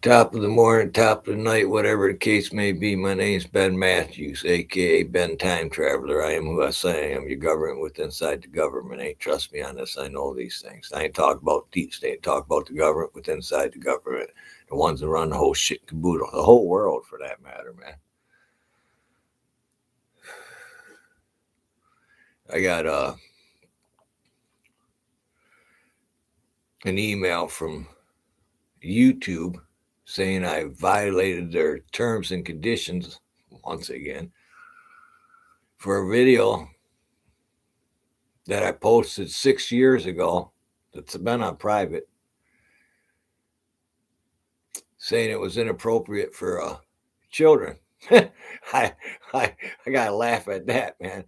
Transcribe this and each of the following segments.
Top of the morning, top of the night, whatever the case may be. My name's Ben Matthews, aka Ben Time Traveler. I am who I say I am. Your government with inside the government. Ain't trust me on this. I know these things. I ain't talk about deep state. Talk about the government with inside the government. The ones that run the whole shit caboodle, the whole world for that matter, man. I got an email from YouTube saying I violated their terms and conditions once again for a video that I posted 6 years ago that's been on private, saying it was inappropriate for children. I, I I gotta laugh at that, man.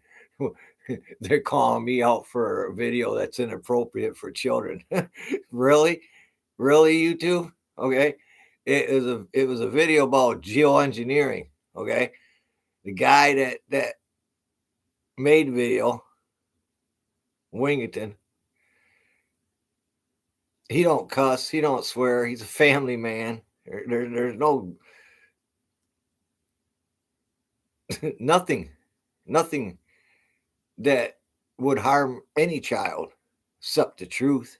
They're calling me out for a video that's inappropriate for children. Really, really, YouTube? Okay, it was a video about geoengineering. Okay, the guy that made the video, Wingington, he don't cuss, he don't swear, he's a family man. There's no nothing, nothing that would harm any child except the truth.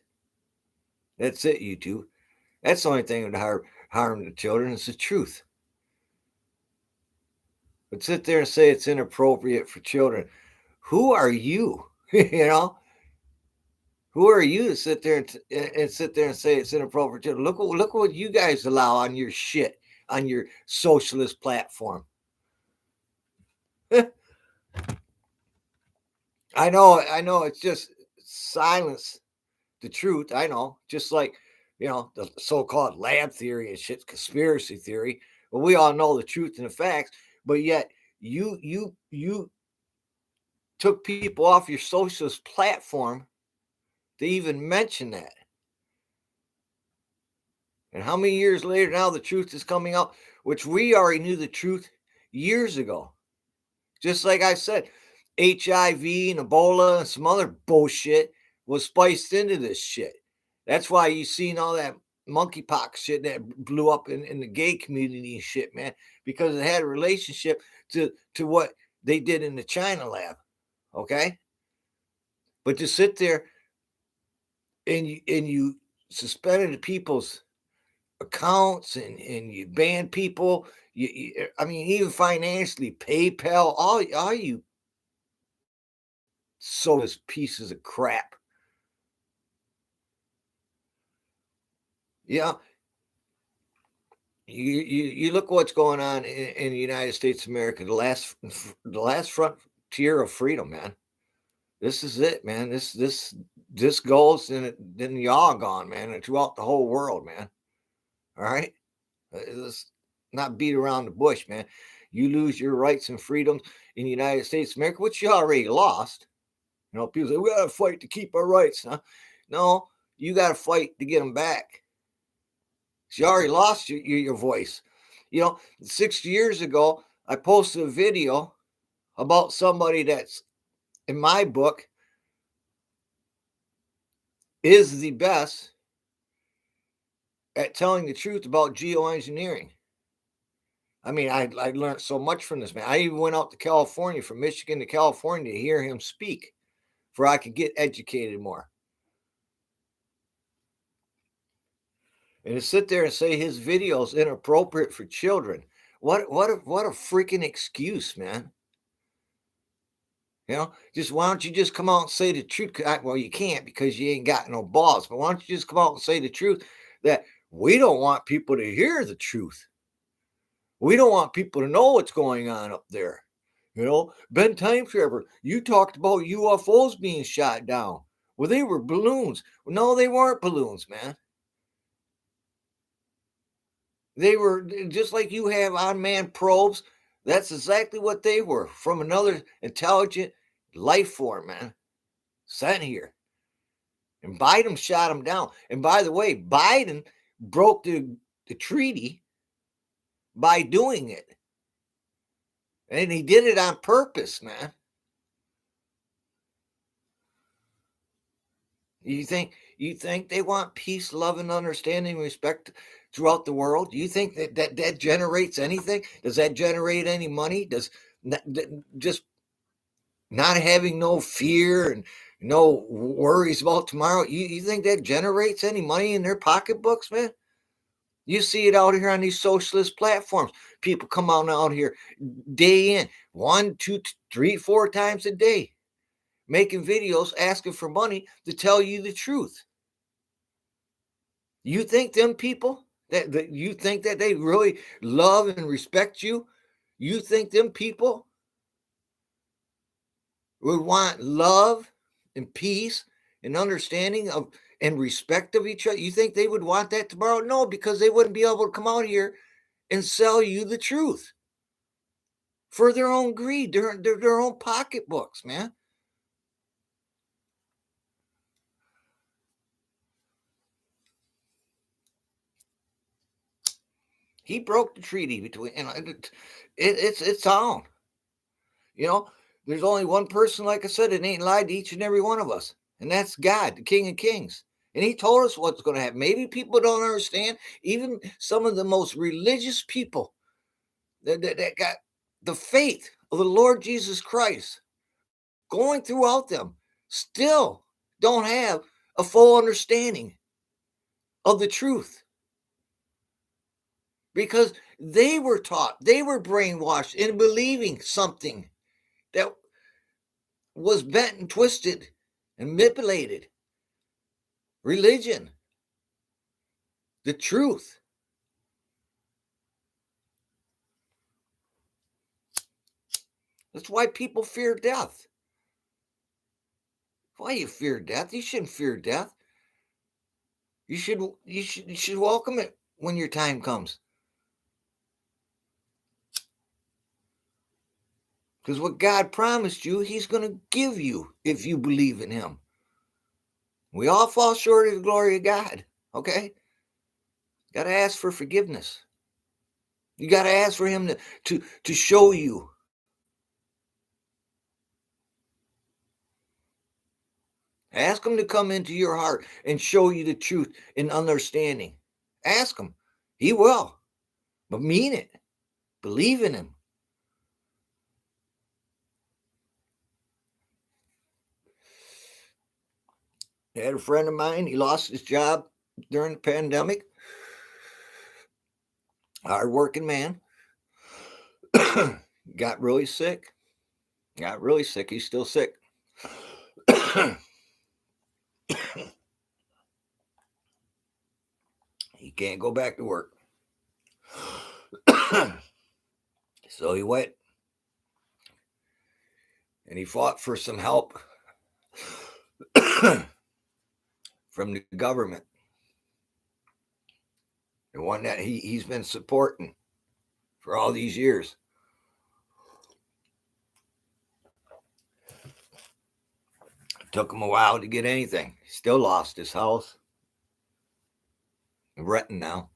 That's it, you two. That's the only thing that would harm the children is the truth. But sit there and say it's inappropriate for children. Who are you? You know, who are you to sit there and sit there and say it's inappropriate? For children? Look what you guys allow on your shit on your socialist platform. I know. It's just silence the truth. I know, just like the so-called lab theory and shit, conspiracy theory. Well, we all know the truth and the facts, but yet you took people off your socialist platform to even mention that. And how many years later now the truth is coming out, which we already knew the truth years ago. Just like I said, HIV and Ebola and some other bullshit was spiced into this shit. That's why you seen all that monkeypox shit that blew up in the gay community and shit, man, because it had a relationship to what they did in the China lab. Okay. But to sit there and you suspended people's accounts and you banned people, I mean, even financially, PayPal, all you soulless pieces of crap. Yeah, you look what's going on in the United States of America, the last frontier of freedom, man. This is it, man. This goes, and then y'all gone, man, and throughout the whole world, man. All right, let's not beat around the bush, man. You lose your rights and freedoms in the United States of America, which you already lost. People say we gotta fight to keep our rights. Huh? No, you gotta fight to get them back. You already lost your voice. 6 years ago, I posted a video about somebody that's, in my book, is the best at telling the truth about geoengineering. I mean, I learned so much from this man. I even went out to California, from Michigan to California, to hear him speak, for I could get educated more. And to sit there and say his video is inappropriate for children, what a freaking excuse, man. Just why don't you just come out and say the truth? Well, you can't because you ain't got no balls. But why don't you just come out and say the truth that we don't want people to hear the truth? We don't want people to know what's going on up there. Ben Time Traveler, you talked about UFOs being shot down. Well, they were balloons. Well, no, they weren't balloons, man. They were just like you have unmanned probes. That's exactly what they were, from another intelligent life form, man, sent here. And Biden shot them down. And by the way, Biden broke the treaty by doing it. And he did it on purpose, man. You think they want peace, love, and understanding, respect throughout the world? Do you think that generates anything? Does that generate any money? Does just not having no fear and no worries about tomorrow, you think that generates any money in their pocketbooks, man? You see it out here on these socialist platforms. People come out here day in, 1, 2, 3, 4 times a day, making videos asking for money to tell you the truth. You think them people that you think that they really love and respect you? You think them people would want love and peace and understanding of and respect of each other? You think they would want that tomorrow? No, because they wouldn't be able to come out here and sell you the truth for their own greed, their own pocketbooks, man. He broke the treaty between, and it's on. You know, there's only one person, like I said, that ain't lied to each and every one of us, and that's God, the King of Kings. And he told us what's going to happen. Maybe people don't understand. Even some of the most religious people that got the faith of the Lord Jesus Christ going throughout them still don't have a full understanding of the truth, because they were taught, they were brainwashed in believing something that was bent and twisted and manipulated. Religion, the truth. That's why people fear death. Why you fear death? You shouldn't fear death. You should welcome it when your time comes. Because what God promised you, he's going to give you if you believe in him. We all fall short of the glory of God, okay? Got to ask for forgiveness. You got to ask for him to show you. Ask him to come into your heart and show you the truth and understanding. Ask him. He will. But mean it. Believe in him. I had a friend of mine. He lost his job during the pandemic. Hard-working man. Got really sick. He's still sick. He can't go back to work. So he went and he fought for some help from the government. The one that he's been supporting for all these years. It took him a while to get anything. He still lost his house. Renting now.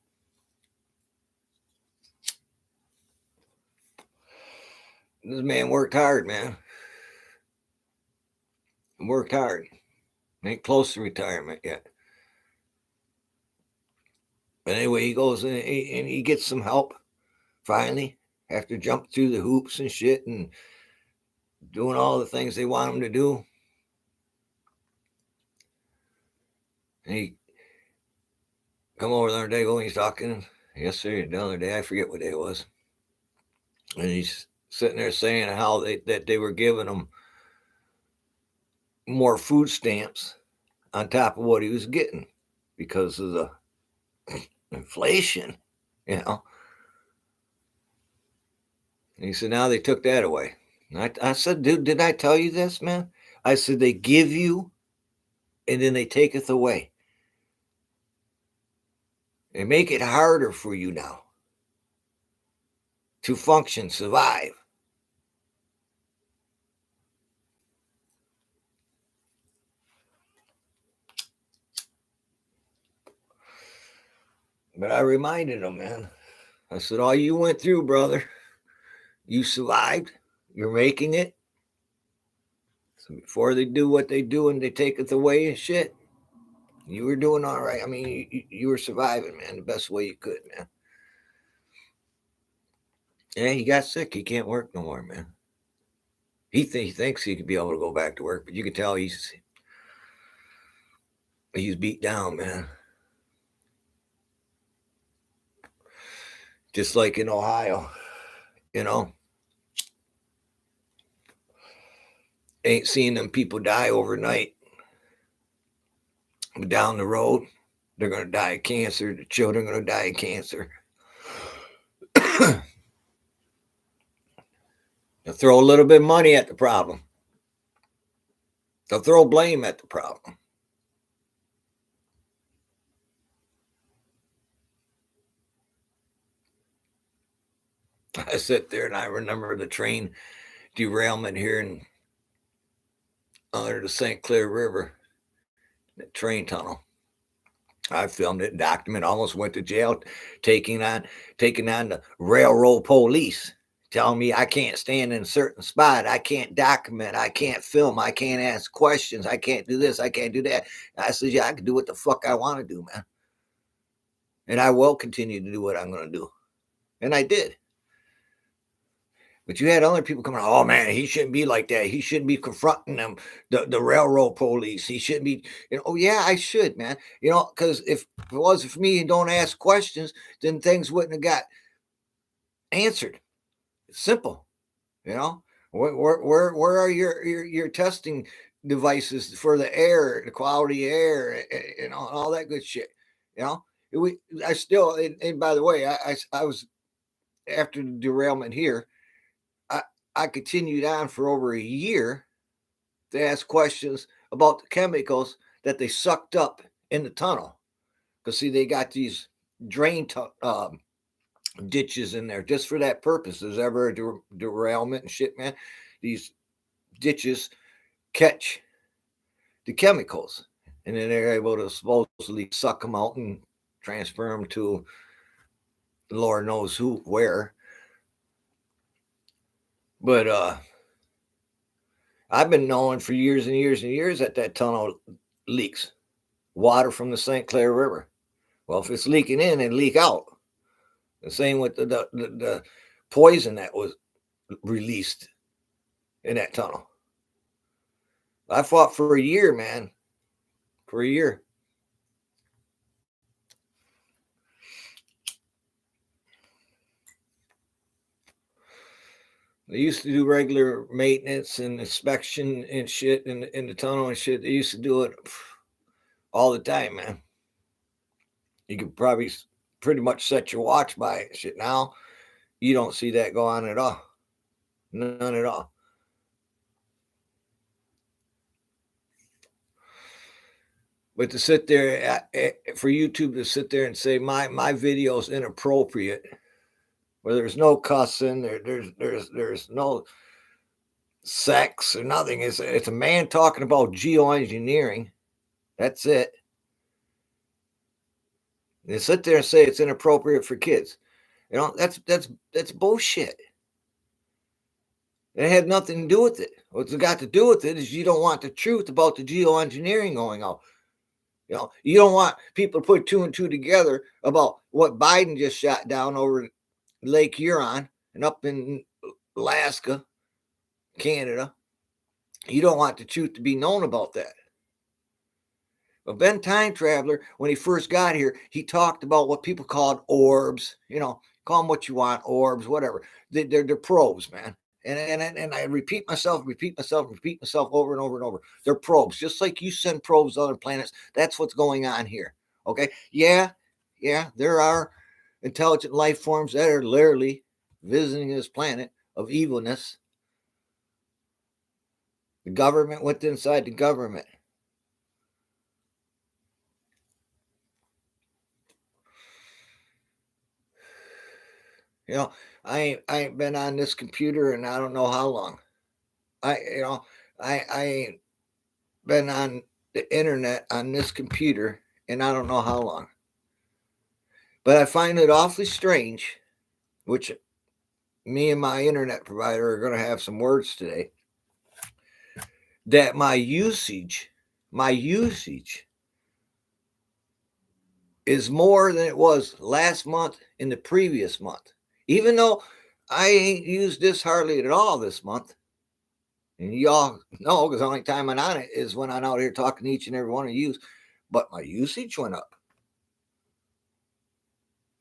This man worked hard, man. Worked hard. Ain't close to retirement yet. But anyway, he goes and he gets some help finally after jumping through the hoops and shit and doing all the things they want him to do. And he come over the other day when he's talking yesterday, the other day, I forget what day it was. And he's sitting there saying how they were giving him more food stamps on top of what he was getting because of the inflation, you know. And he said, now they took that away. And I said, dude, did I tell you this, man? I said, they give you and then they taketh away. They make it harder for you now to function, survive. But I reminded him, man. I said, all you went through, brother, you survived. You're making it. So before they do what they do and they take it away and shit, You were doing all right. I mean, you were surviving, man, the best way you could, man. Yeah, he got sick. He can't work no more, man. He thinks he could be able to go back to work, but you can tell he's beat down, man. Just like in Ohio, you know. Ain't seeing them people die overnight. But down the road, they're going to die of cancer. The children are going to die of cancer. They'll throw a little bit of money at the problem. They'll throw blame at the problem. I sit there and I remember the train derailment here in under the St. Clair River, the train tunnel. I filmed it, documented, almost went to jail, taking on the railroad police, telling me I can't stand in a certain spot, I can't document, I can't film, I can't ask questions, I can't do this, I can't do that. I said, yeah, I can do what the fuck I want to do, man. And I will continue to do what I'm going to do. And I did. But you had other people coming, oh man, he shouldn't be like that. He shouldn't be confronting them, the railroad police. He shouldn't be, oh yeah, I should, man. Because if it wasn't for me and don't ask questions, then things wouldn't have got answered. It's simple, Where are your testing devices for the air, the quality air, all that good shit, I still, and by the way, I was after the derailment here. I continued on for over a year to ask questions about the chemicals that they sucked up in the tunnel. Because, see, they got these drain ditches in there just for that purpose. There's ever a derailment and shit, man. These ditches catch the chemicals. And then they're able to supposedly suck them out and transfer them to Lord knows where. But I've been knowing for years and years and years that tunnel leaks water from the St. Clair River. Well, if it's leaking in and leak out, the same with the poison that was released in that tunnel. I fought for a year, man. For a year. They used to do regular maintenance and inspection and shit in the tunnel and shit. They used to do it all the time, man. You could probably pretty much set your watch by it. Shit, now you don't see that go on at all. None at all. But to sit there for YouTube to sit there and say my video is inappropriate, where there's no cussing, there's no sex or nothing. It's a man talking about geoengineering. That's it. And sit there and say it's inappropriate for kids. That's bullshit. It had nothing to do with it. What's got to do with it is you don't want the truth about the geoengineering going on. You don't want people to put two and two together about what Biden just shot down over Lake Huron and up in Alaska, Canada. You don't want the truth to be known about that. But Ben Time Traveler, when he first got here, he talked about what people called orbs. Call them what you want, orbs, whatever. They're probes, man. And I repeat myself over and over and over. They're probes, just like you send probes to other planets. That's what's going on here. Okay. Yeah, there are intelligent life forms that are literally visiting this planet of evilness. The government went inside the government. I ain't been on this computer and I don't know how long. I ain't been on the internet on this computer and I don't know how long. But I find it awfully strange, which me and my internet provider are going to have some words today, that my usage is more than it was last month and the previous month. Even though I ain't used this hardly at all this month. And y'all know, because the only time I'm on it is when I'm out here talking to each and every one of you. But my usage went up.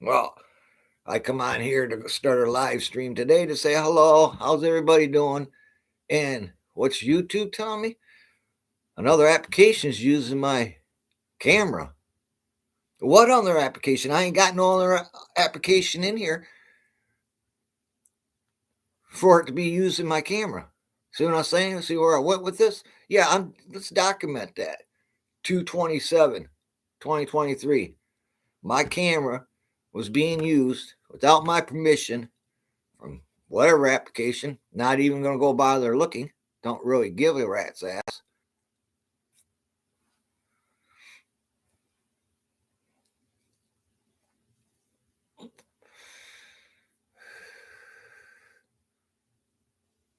Well, I come on here to start a live stream today to say hello. How's everybody doing? And what's YouTube telling me? Another application is using my camera. What other application? I ain't got no other application in here for it to be using my camera. See what I'm saying? See where I went with this? Yeah, let's document that. 2/27, 2023. My camera was being used without my permission from whatever application. Not even going to go bother looking. Don't really give a rat's ass.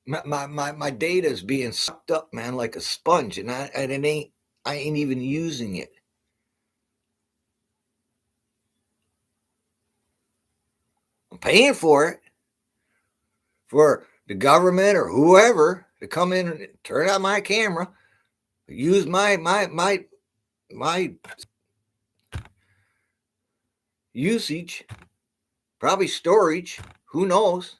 My data is being sucked up, man, like a sponge, and I ain't even using it. I'm paying for it, for the government or whoever to come in and turn on my camera, use my usage, probably storage, who knows.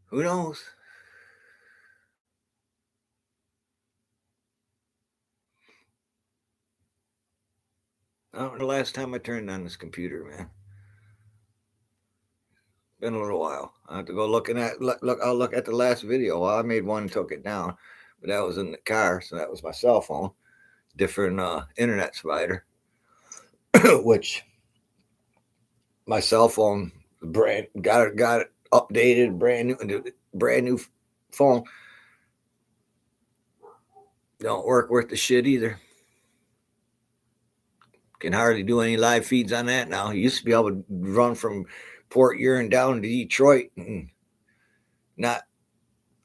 Who knows? I don't know the last time I turned on this computer, man. Been a little while. I have to go looking at look. I'll look at the last video. Well, I made one and took it down, but that was in the car, so that was my cell phone. Different internet provider, which my cell phone brand got it updated, brand new phone. Don't work worth the shit either. Can hardly do any live feeds on that now. You used to be able to run from Port Huron down to Detroit and not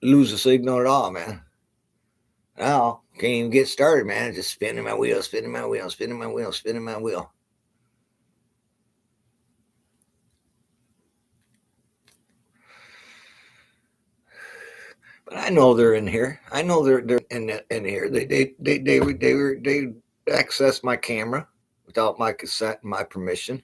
lose a signal at all, man. Now can't even get started, man. Just spinning my wheel, spinning my wheel, spinning my wheel, spinning my wheel. But I know they're in here. I know they're in here. They access my camera without my consent and my permission.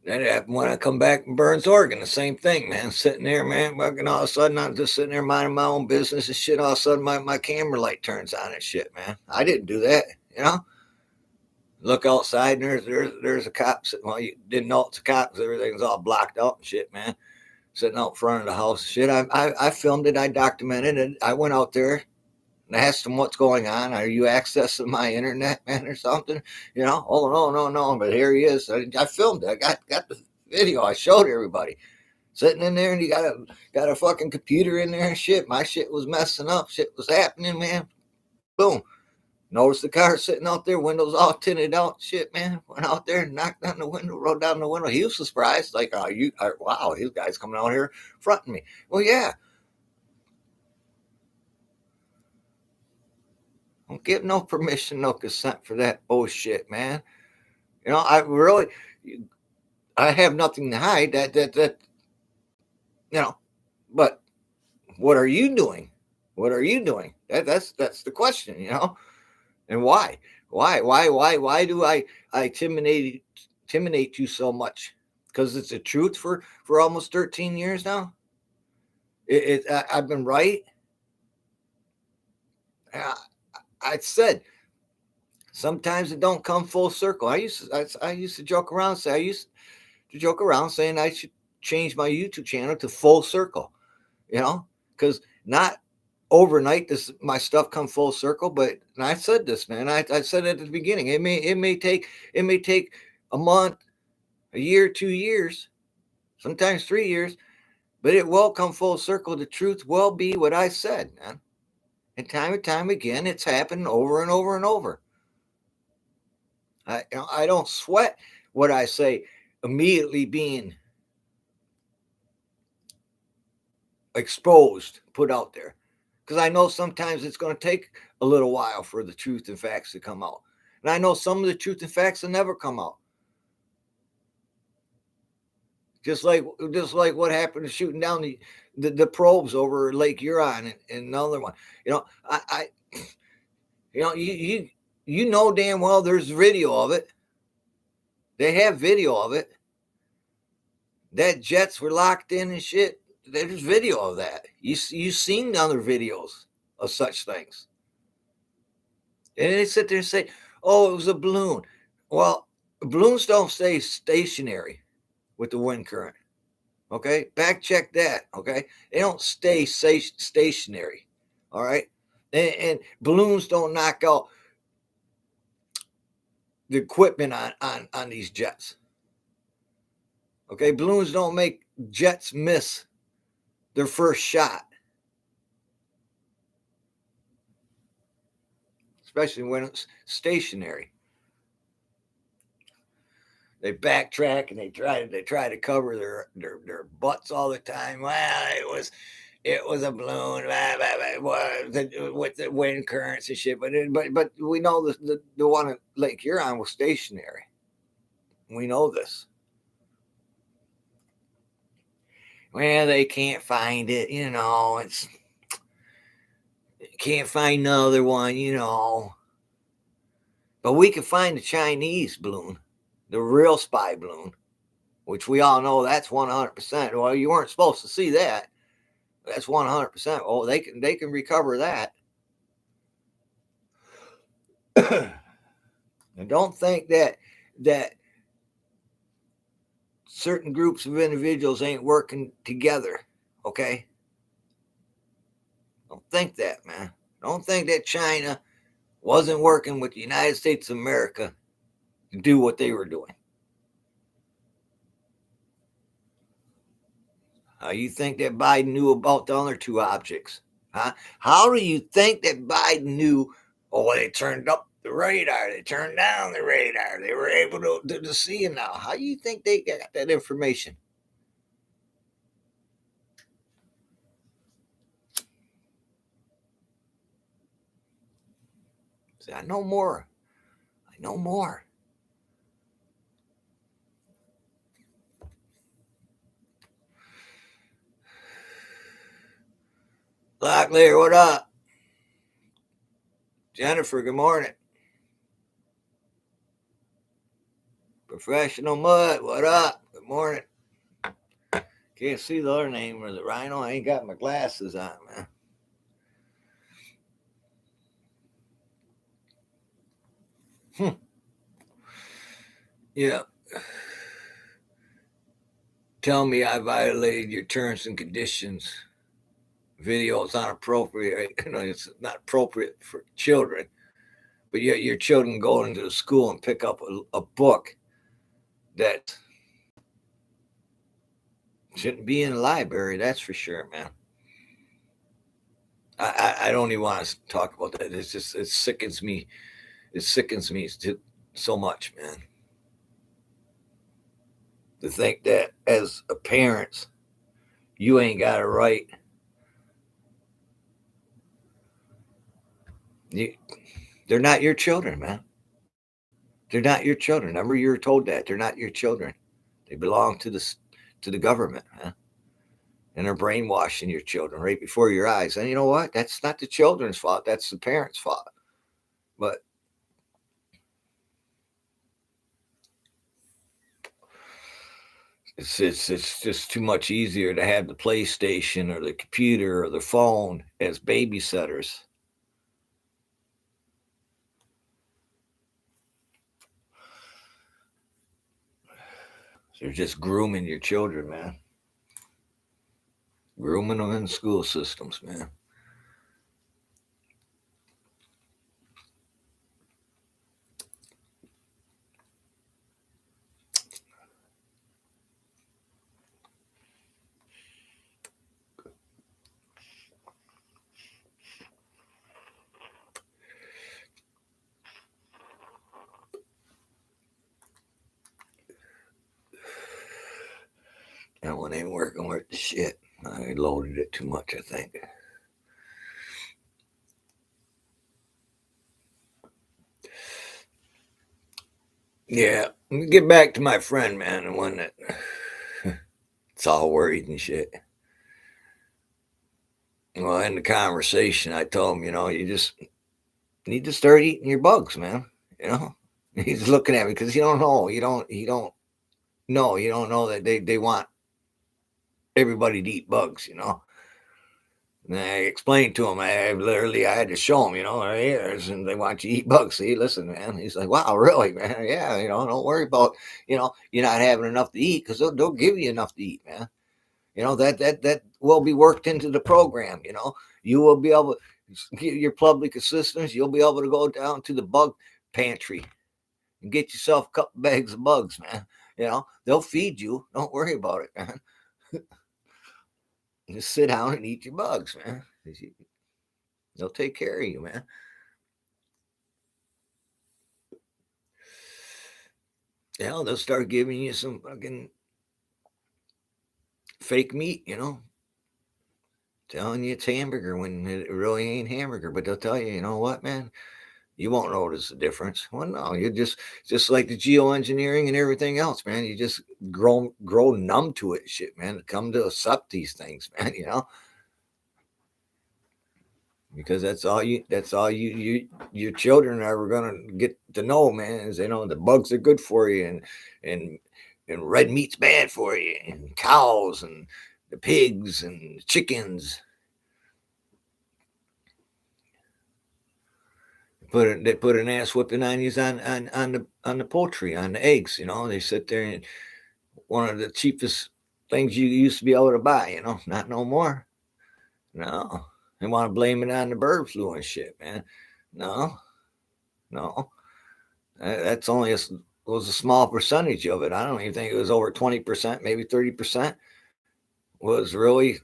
That happened when I come back from Burns, Oregon. The same thing, man. Sitting there, man. Fucking all of a sudden, I'm just sitting there minding my own business and shit. All of a sudden, my camera light turns on and shit, man. I didn't do that, you know. Look outside, and there's a cop sitting. Well, you didn't know it's a cop because everything's all blocked out and shit, man. Sitting out front of the house, shit. I filmed it. I documented it. I went out there and asked him what's going on. Are you accessing my internet, man, or something? You know? Oh no. But here he is. I filmed it. I got the video. I showed everybody sitting in there, and you got a fucking computer in there and shit. My shit was messing up. Shit was happening, man. Boom. Noticed the car sitting out there, windows all tinted out. Shit, man. Went out there and knocked on the window, rolled down the window. He was surprised, like, wow, these guys coming out here fronting me. Well, yeah. Don't give no permission, no consent for that bullshit, man. You know, I have nothing to hide. That, you know, but what are you doing? What are you doing? That's the question, you know. And why? Why do I intimidate you so much? Because it's the truth for almost 13 years now. I've been right. I said sometimes it don't come full circle. I used to joke around saying I should change my YouTube channel to Full Circle, you know, because not overnight does my stuff come full circle. But and I said this, man. I said it at the beginning. It may take a month, a year, 2 years, sometimes 3 years, but it will come full circle. The truth will be what I said, man. And time again, it's happened over and over and over. I don't sweat what I say immediately being exposed, put out there. Because I know sometimes it's going to take a little while for the truth and facts to come out. And I know some of the truth and facts will never come out. Just like what happened to shooting down the probes over Lake Huron and another one. You know, I you know, you know damn well there's video of it. They have video of it. That jets were locked in and shit. There's video of that. You seen other videos of such things. And they sit there and say, "Oh, it was a balloon." Well, balloons don't stay stationary with the wind current. Okay, back check that. Okay, they don't stay stationary. All right, and balloons don't knock out the equipment on these jets. Okay, balloons don't make jets miss their first shot, especially when it's stationary. They backtrack and they try to cover their butts all the time. Well, it was a balloon with the wind currents and shit. But we know the one at Lake Huron was stationary. We know this. Well, they can't find it. You know, it's can't find another one. You know, but we can find the Chinese balloon, the real spy balloon, which we all know that's 100%. Well, you weren't supposed to see that. That's 100%. Oh, they can recover that. And don't think that certain groups of individuals ain't working together. Okay? Don't think that, man. Don't think that China wasn't working with the United States of America to do what they were doing. How you think that Biden knew about the other two objects? Huh? How do you think that Biden knew? Oh, they turned up the radar. They turned down the radar. They were able to see it now. How do you think they got that information? See, I know more. I know more. Locklear, what up? Jennifer, good morning. Professional Mud, what up? Good morning. Can't see the other name or the Rhino. I ain't got my glasses on, man. Yeah. Tell me I violated your terms and conditions. Video is not appropriate. You know, it's not appropriate for children. But yet your children go into the school and pick up a book that shouldn't be in the library. That's for sure, man. I don't even want to talk about that. It's just it sickens me. It sickens me so much, man. To think that as a parent, you ain't got a right. They're not your children, man. They're not your children. Remember, you were told that they're not your children. They belong to the government, man. And they're brainwashing your children right before your eyes. And you know what? That's not the children's fault. That's the parents' fault. But it's just too much easier to have the PlayStation or the computer or the phone as babysitters. They're just grooming your children, man. Grooming them in school systems, man. one ain't working worth the shit. I loaded it too much, I think. Yeah, let me get back to my friend, man, the one that it's all worried and shit. Well, in the conversation, I told him, you just need to start eating your bugs, man. He's looking at me because you don't know. You don't know that they want everybody to eat bugs. And I explained to him, I had to show him, right here, and they want you to eat bugs. See, listen, man. He's like, wow, really, man? Yeah, don't worry about, you're not having enough to eat because they'll give you enough to eat, man. That will be worked into the program. You will be able to get your public assistance. You'll be able to go down to the bug pantry and get yourself a couple bags of bugs, man. They'll feed you. Don't worry about it, man. Just sit down and eat your bugs, man. They'll take care of you, man. They'll start giving you some fucking fake meat, telling you it's hamburger when it really ain't hamburger. But they'll tell you, you know what, man? You won't notice the difference. Well, no, you just like the geoengineering and everything else, man. You just grow numb to it, shit, man. Come to accept these things, man. Because that's all your children are gonna get to know, man. Is the bugs are good for you, and red meat's bad for you, and cows and the pigs and chickens. They put an ass whipping on you on the poultry, on the eggs. They sit there, and one of the cheapest things you used to be able to buy. Not no more. No, they want to blame it on the bird flu and shit, man. No, that's only was a small percentage of it. I don't even think it was over 20%, maybe 30% was really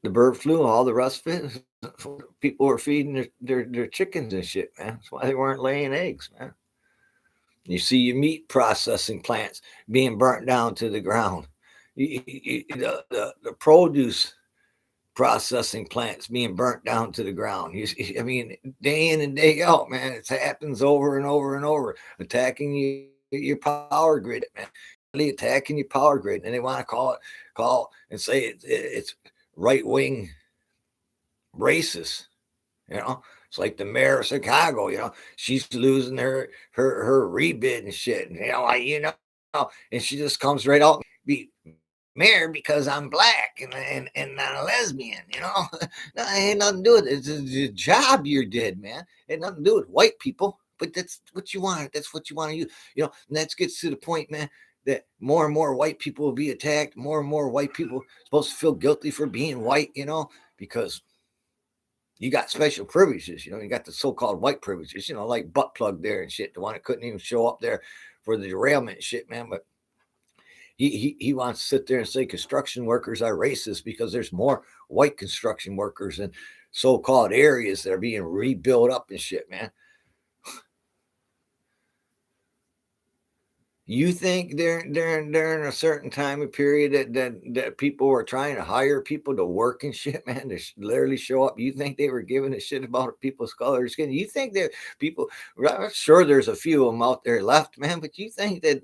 the bird flu. All the rest of it, people were feeding their chickens and shit, man. That's why they weren't laying eggs, man. You see your meat processing plants being burnt down to the ground. The produce processing plants being burnt down to the ground. Day in and day out, man. It happens over and over and over, attacking your power grid, man. Attacking your power grid, and they want to call and say it's right wing racist. It's like the mayor of Chicago. She's losing her rebid and shit. And she just comes right out and be mayor because I'm black and not a lesbian. No, it ain't nothing to do with it. It's a job you did, man. It had nothing to do with white people. But that's what you want. That's what you want to use. And that gets to the point, man, that more and more white people will be attacked. More and more white people supposed to feel guilty for being white, because you got special privileges. You got the so-called white privileges, like butt plug there and shit. The one that couldn't even show up there for the derailment and shit, man. But he wants to sit there and say construction workers are racist because there's more white construction workers in so-called areas that are being rebuilt up and shit, man. You think during a certain time of period that people were trying to hire people to work and shit, man, to literally show up? You think they were giving a shit about people's color skin? You think that people? I'm sure there's a few of them out there left, man, but you think that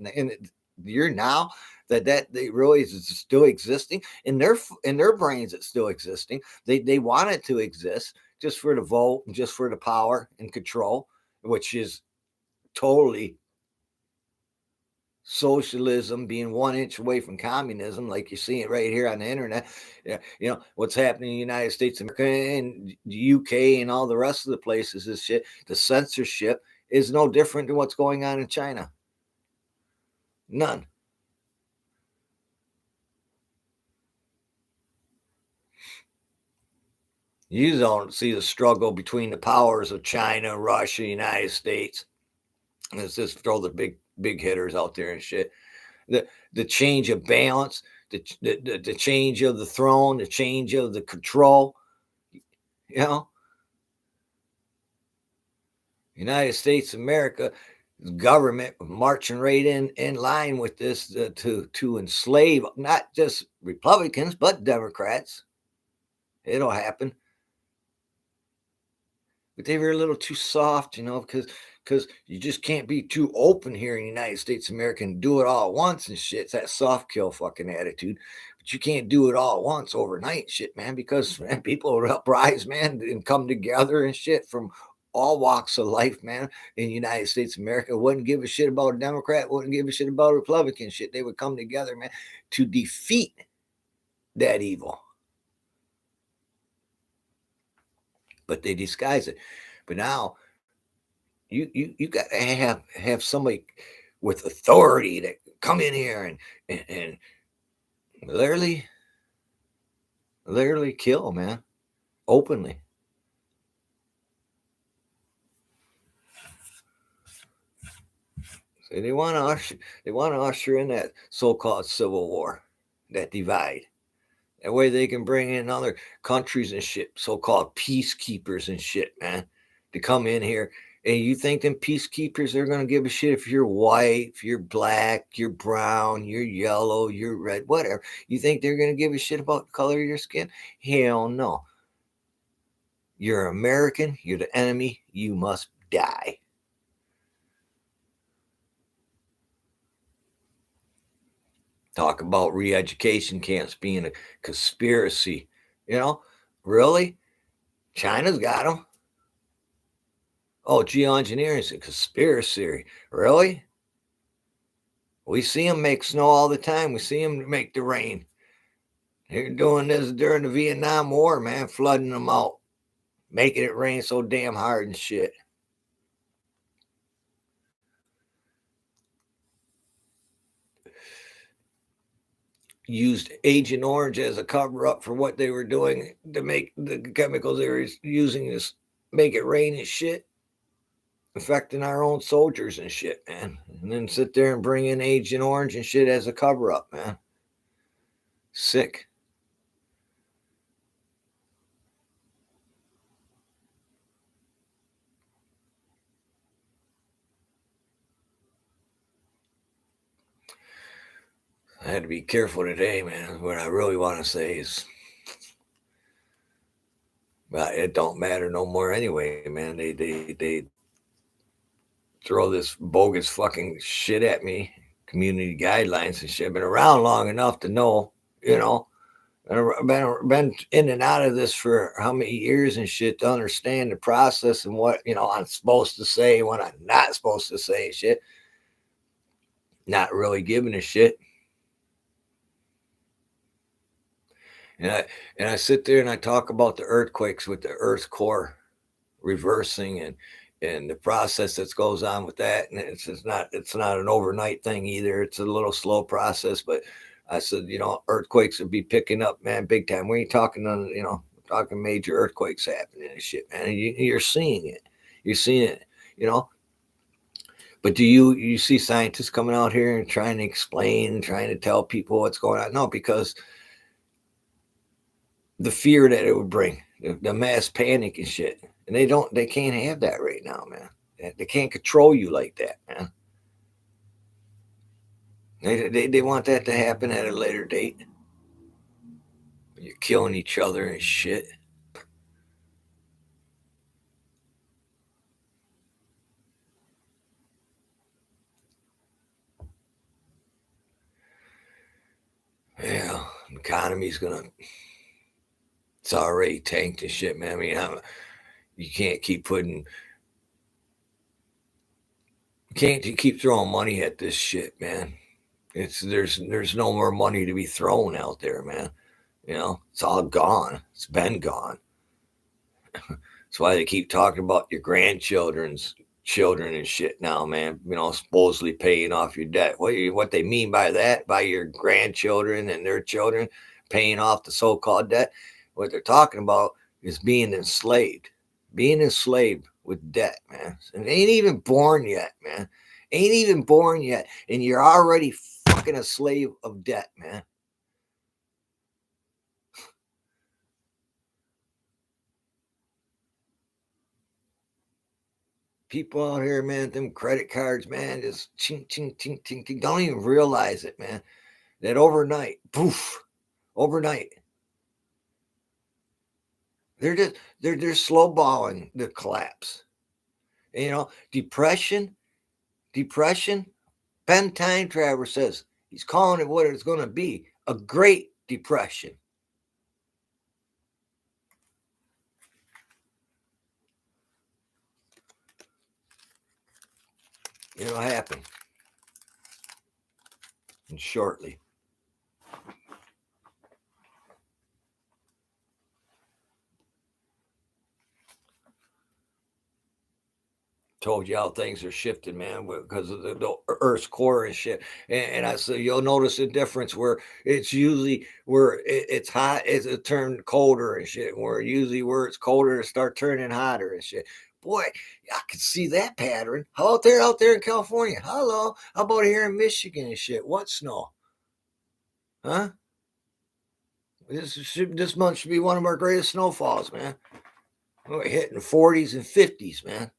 you're now that they really is still existing in their brains? It's still existing. They want it to exist just for the vote and just for the power and control, which is totally socialism, being 1 inch away from communism, like you see it right here on the internet. Yeah, what's happening in the United States, America, and the UK, and all the rest of the places. This shit, the censorship is no different than what's going on in China. None. You don't see the struggle between the powers of China, Russia, United States. Let's just throw the big hitters out there and shit. The change of balance, the change of the throne, the change of the control. United States of America government marching right in line with this to enslave not just Republicans but Democrats. It'll happen, but they were a little too soft, because you just can't be too open here in the United States of America and do it all at once and shit. It's that soft kill fucking attitude. But you can't do it all at once overnight, shit, man, because man, people will uprise, man, and come together and shit from all walks of life, man, in the United States of America. Wouldn't give a shit about a Democrat, wouldn't give a shit about a Republican shit. They would come together, man, to defeat that evil. But they disguise it. But now you got to have somebody with authority that come in here and literally kill, man, openly. So they want to usher in that so-called civil war, that divide. That way they can bring in other countries and shit, so-called peacekeepers and shit, man, to come in here. And you think them peacekeepers are going to give a shit if you're white, if you're black, you're brown, you're yellow, you're red, whatever. You think they're going to give a shit about the color of your skin? Hell no. You're American. You're the enemy. You must die. Talk about re-education camps being a conspiracy. Really? China's got them. Oh, geoengineering is a conspiracy. Really? We see them make snow all the time. We see them make the rain. They're doing this during the Vietnam War, man, flooding them out, making it rain so damn hard and shit. Used Agent Orange as a cover up for what they were doing to make the chemicals they were using to make it rain and shit, affecting our own soldiers and shit, man. And then sit there and bring in Agent Orange and shit as a cover up, man. Sick. I had to be careful today, man. What I really want to say is, well, it don't matter no more anyway, man. They throw this bogus fucking shit at me. Community guidelines and shit. I've been around long enough to know, I've been in and out of this for how many years and shit to understand the process and what, I'm supposed to say, what I'm not supposed to say, shit. Not really giving a shit. And I sit there and I talk about the earthquakes with the earth core reversing and the process that goes on with that. And it's not an overnight thing either. It's a little slow process, but I said, earthquakes would be picking up, man, big time. We ain't talking on, talking major earthquakes happening and shit, man. And you're seeing it. You're seeing it, But do you see scientists coming out here and trying to explain, trying to tell people what's going on? No, because the fear that it would bring, the mass panic and shit. And they can't have that right now, man. They can't control you like that, man. They want that to happen at a later date. You're killing each other and shit. Yeah, the economy's it's already tanked and shit, man. I mean, you can't keep throwing money at this shit, man. There's no more money to be thrown out there, man. It's all gone. It's been gone. That's why they keep talking about your grandchildren's children and shit now, man. Supposedly paying off your debt. What they mean by that, by your grandchildren and their children paying off the so-called debt, what they're talking about is being enslaved with debt, man. And they ain't even born yet, man. Ain't even born yet, and you're already fucking a slave of debt, man. people out here, man, them credit cards, man, just ching, ching, ching, ching, ching. Don't even realize it, man. That overnight, poof, overnight. They're slow balling the collapse. And, you know, depression. Ben Time Traveler says he's calling it what it's going to be, a Great Depression. It'll happen. And shortly. Told you how things are shifting, man, because of the Earth's core and shit. And I said you'll notice a difference where it's usually where it's hot, it's turned colder and shit. Where usually where it's colder, it start turning hotter and shit. Boy, I can see that pattern. How out there in California? Hello, how about here in Michigan and shit? What snow? Huh? This month should be one of our greatest snowfalls, man. We're hitting 40s and 50s, man.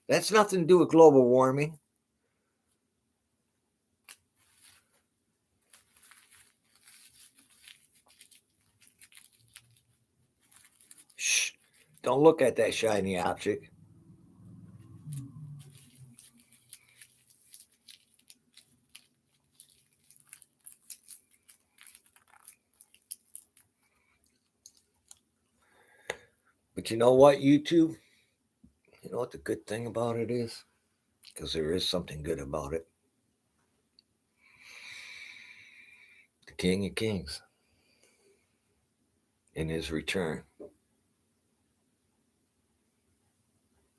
That's nothing to do with global warming. Shh. Don't look at that shiny object. But you know what, YouTube? You know what the good thing about it is? Because there is something good about it. The King of Kings in his return.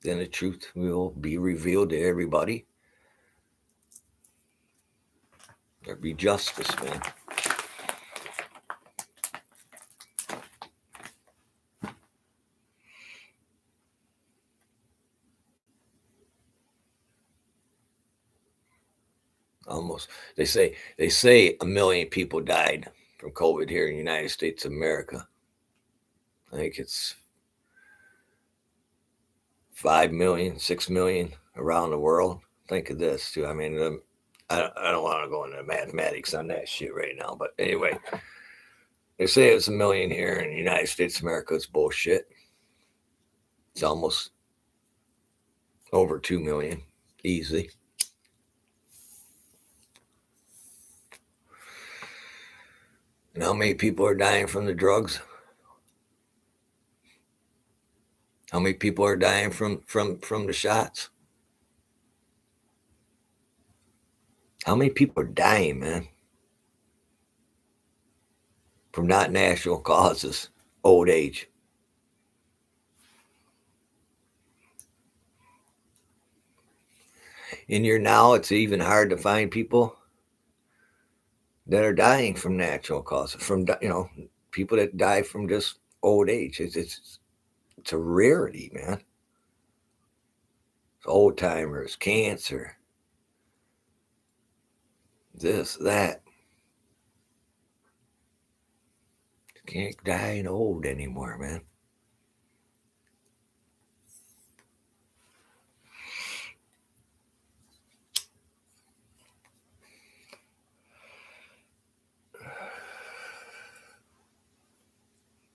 Then the truth will be revealed to everybody. There'll be justice, man. Almost. They say 1 million people died from COVID here in the United States of America. I think it's 5 million, 6 million around the world. Think of this too. I mean, I don't want to go into mathematics on that shit right now, but anyway, they say it's 1 million here in the United States of America. It's bullshit. It's almost over 2 million, easy. And how many people are dying from the drugs? How many people are dying from the shots? How many people are dying, man? From not natural causes, old age. In your now, it's even hard to find people that are dying from natural causes, from people that die from just old age. It's a rarity, man. It's old timers, cancer, this, that. You can't die old anymore, man.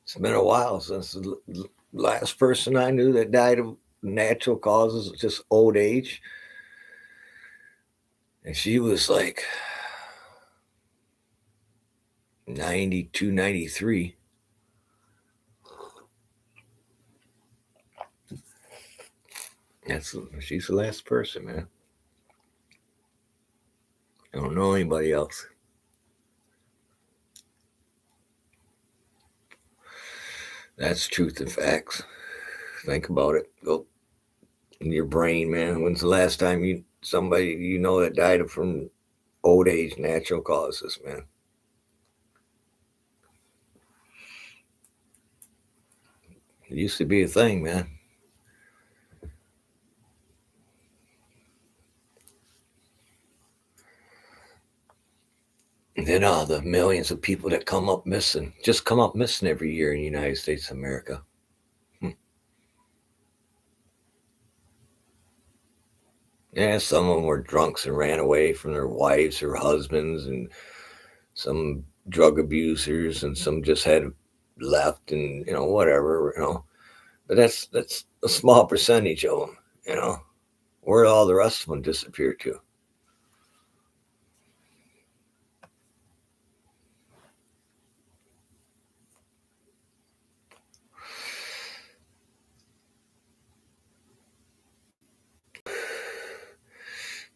It's been a while since the last person I knew that died of natural causes, just old age. And she was like 92, 93. She's the last person, man. I don't know anybody else. That's truth and facts. Think about it. Go in your brain, man. When's the last time somebody you know that died from old age, natural causes, man? It used to be a thing, man. And then the millions of people that come up missing every year in the United States of America. Yeah, some of them were drunks and ran away from their wives or husbands, and some drug abusers, and some just had left, and whatever. But that's a small percentage of them. You know, where all the rest of them disappear to?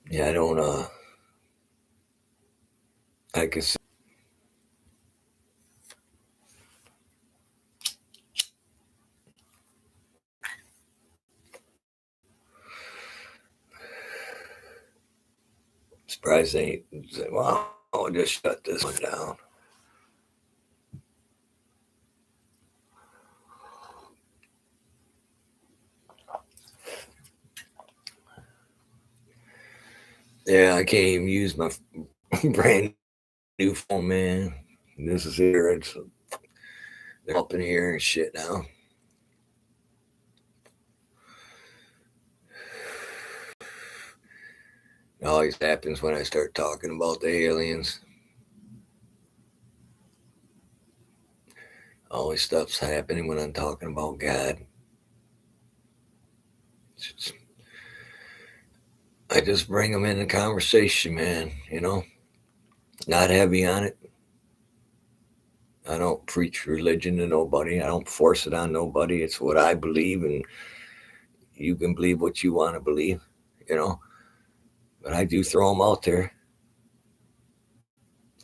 Yeah, I don't. I can see. Surprised they ain't say, "Well, I'll just shut this one down." Yeah, I can't even use my brand new phone, man. This is here. They're up in here and shit now. It always happens when I start talking about the aliens. Always stuff's happening when I'm talking about God. I just bring them into conversation, man. Not heavy on it. I don't preach religion to nobody. I don't force it on nobody. It's what I believe, and you can believe what you want to believe, you know. But I do throw them out there.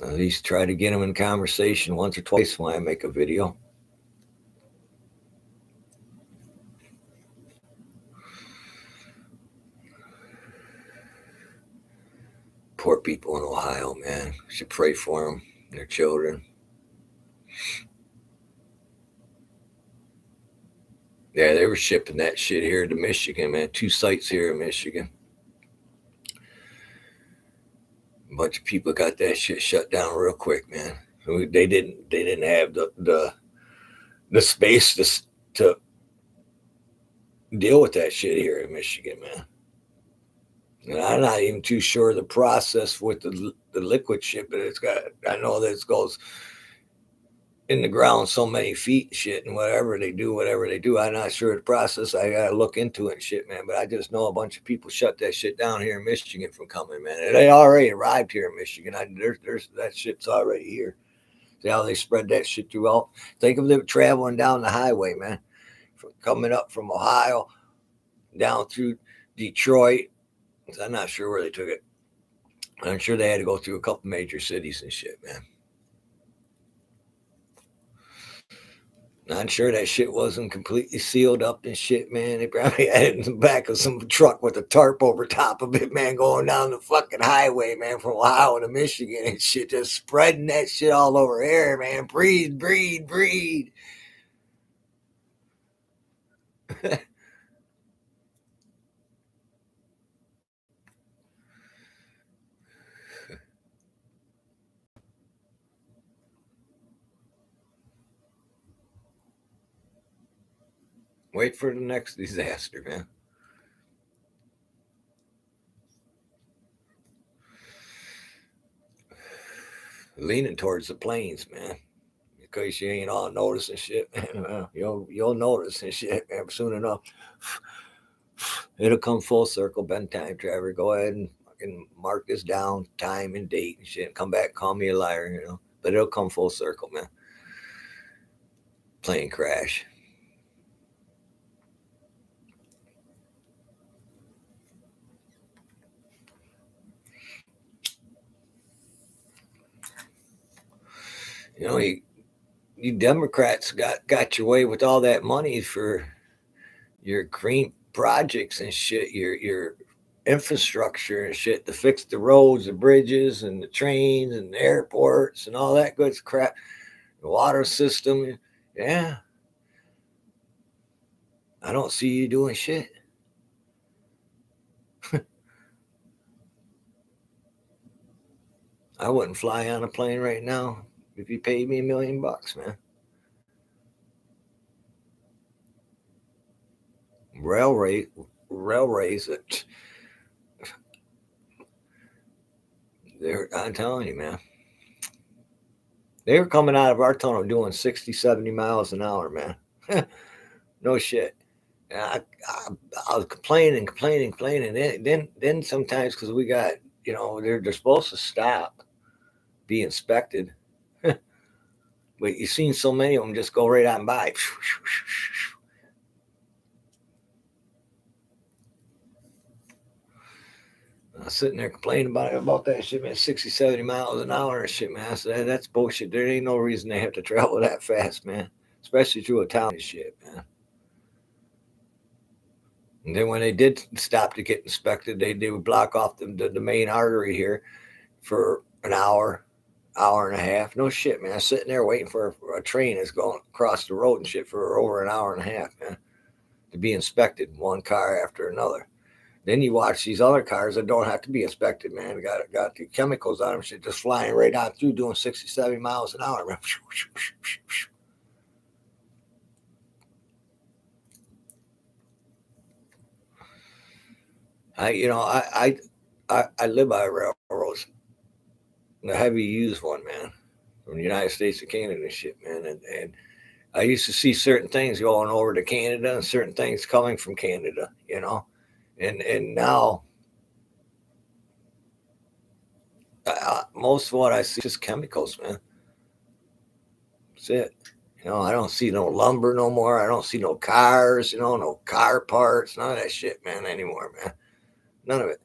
At least try to get them in conversation once or twice when I make a video. Poor people in Ohio, man. Should pray for them, their children. Yeah, they were shipping that shit here to Michigan, man. 2 sites here in Michigan. A bunch of people got that shit shut down real quick, man. They didn't have the space to deal with that shit here in Michigan, man. And I'm not even too sure of the process with the liquid shit, but I know that it goes in the ground so many feet and shit, and whatever they do. I'm not sure the process. I gotta look into it and shit, man. But I just know a bunch of people shut that shit down here in Michigan from coming, man. And they already arrived here in Michigan. There's that shit's already here. See how they spread that shit throughout? Think of them traveling down the highway, man, from coming up from Ohio down through Detroit. I'm not sure where they took it. I'm sure they had to go through a couple major cities and shit, man. Not sure that shit wasn't completely sealed up and shit, man. They probably had it in the back of some truck with a tarp over top of it, man, going down the fucking highway, man, from Ohio to Michigan and shit, just spreading that shit all over here, man. Breathe, breathe, breathe. Wait for the next disaster, man. Leaning towards the plains, man. Because you ain't all noticing shit, man. You'll notice and shit, man, soon enough. It'll come full circle. Ben Time Traveler, go ahead and fucking mark this down, time and date and shit. Come back, call me a liar. But it'll come full circle, man. Plane crash. You Democrats got your way with all that money for your green projects and shit, your infrastructure and shit to fix the roads, the bridges, and the trains and the airports and all that good crap. The water system. Yeah, I don't see you doing shit. I wouldn't fly on a plane right now if you paid me $1 million, man. Railway, railways. I'm telling you, man. They were coming out of our tunnel doing 60, 70 miles an hour, man. No shit. And I was complaining. Then sometimes because we got, they're supposed to stop, be inspected. But you've seen so many of them just go right on by. I was sitting there complaining about that shit, man. 60, 70 miles an hour and shit, man. So that's bullshit. There ain't no reason they have to travel that fast, man. Especially through a town and shit, man. And then when they did stop to get inspected, they would block off the main artery here for an hour and a half. No shit, man. Sitting there waiting for a train that's going across the road and shit for over an hour and a half, man, to be inspected, one car after another. Then you watch these other cars that don't have to be inspected, man. Got the chemicals on them, shit, just flying right on through, doing 60, 70 miles an hour, man. I live by railroads, the heavy used one, man, from the United States and Canada and shit, man. And I used to see certain things going over to Canada and certain things coming from Canada, and now most of what I see is just chemicals, man. That's it. I don't see no lumber no more. I don't see no cars, no car parts, none of that shit, man, anymore, man. None of it.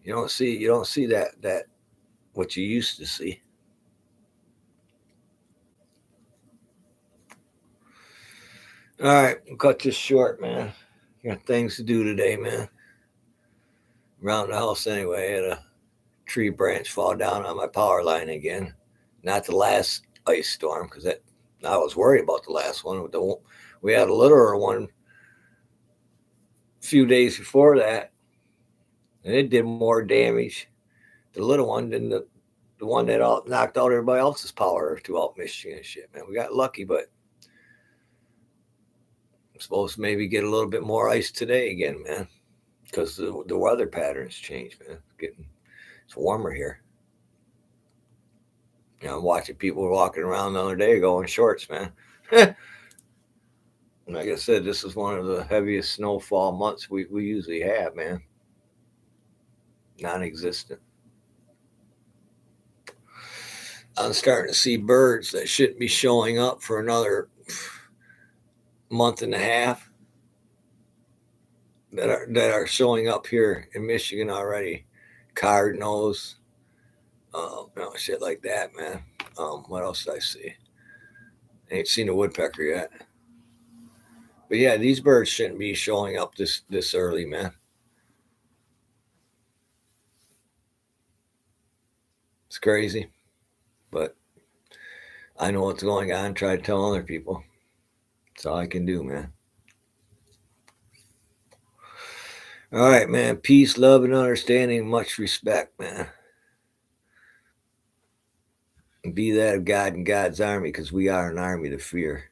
You don't see that what you used to see. All right, we'll cut this short, man. Got things to do today, man. Around the house anyway. I had a tree branch fall down on my power line again. Not the last ice storm, because I was worried about the last one. We had a littler one a few days before that, and it did more damage, the little one, than the one that knocked out everybody else's power throughout Michigan and shit, man. We got lucky, but I'm supposed to maybe get a little bit more ice today again, man, because the weather patterns change, man. It's warmer here. I'm watching people walking around the other day going shorts, man. Like I said, this is one of the heaviest snowfall months we usually have, man. Non-existent. I'm starting to see birds that shouldn't be showing up for another month and a half that are showing up here in Michigan already. Cardinals, shit like that, man. What else did I see? I ain't seen a woodpecker yet. But yeah, these birds shouldn't be showing up this early, man. It's crazy, but I know what's going on. Try to tell other people. That's all I can do, man. All right, man. Peace, love, and understanding. Much respect, man. And be that of God and God's army, because we are an army to fear.